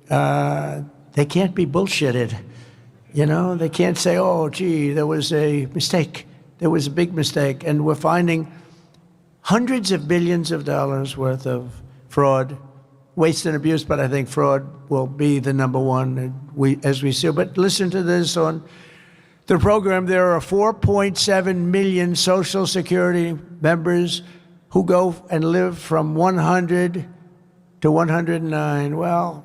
they can't be bullshitted. You know, they can't say, oh, gee, there was a mistake. There was a big mistake. And we're finding hundreds of billions of dollars worth of fraud, waste and abuse, but I think fraud will be the number one as we see. But listen to this on the program. There are 4.7 million Social Security members who go and live from 100 to 109. Well,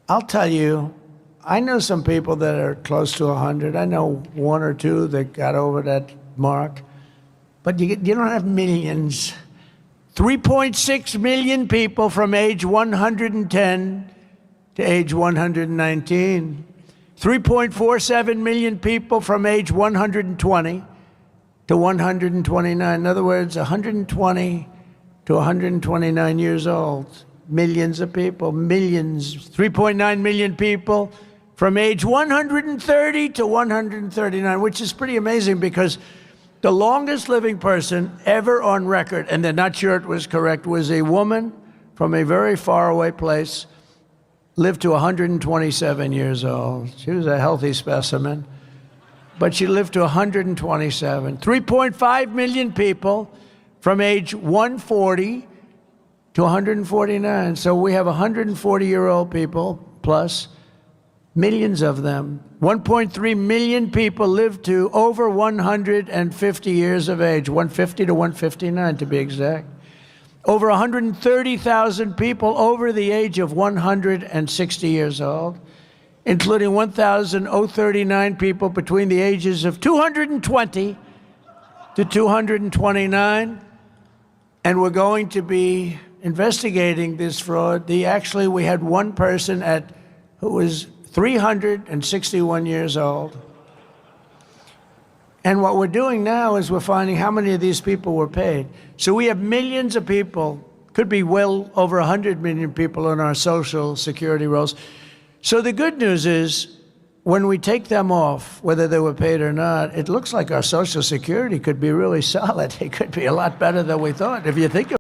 I'll tell you, I know some people that are close to 100. I know one or two that got over that mark. But you don't have millions. 3.6 million people from age 110 to age 119. 3.47 million people from age 120 to 129. In other words, 120 to 129 years old. Millions of people, millions. 3.9 million people from age 130 to 139, which is pretty amazing because the longest living person ever on record, and they're not sure it was correct, was a woman from a very far away place, lived to 127 years old. She was a healthy specimen, but she lived to 127. 3.5 million people from age 140 to 149. So we have 140-year-old people plus millions of them. 1.3 million people live to over 150 years of age, 150 to 159 to be exact. Over 130,000 people over the age of 160 years old, including 1,039 people between the ages of 220 to 229. And we're going to be investigating this fraud. We had one person who was 361 years old. And what we're doing now is we're finding how many of these people were paid. So we have millions of people, could be well over 100 million people in our Social Security rolls. So the good news is when we take them off, whether they were paid or not, it looks like our Social Security could be really solid. It could be a lot better than we thought, if you think of it.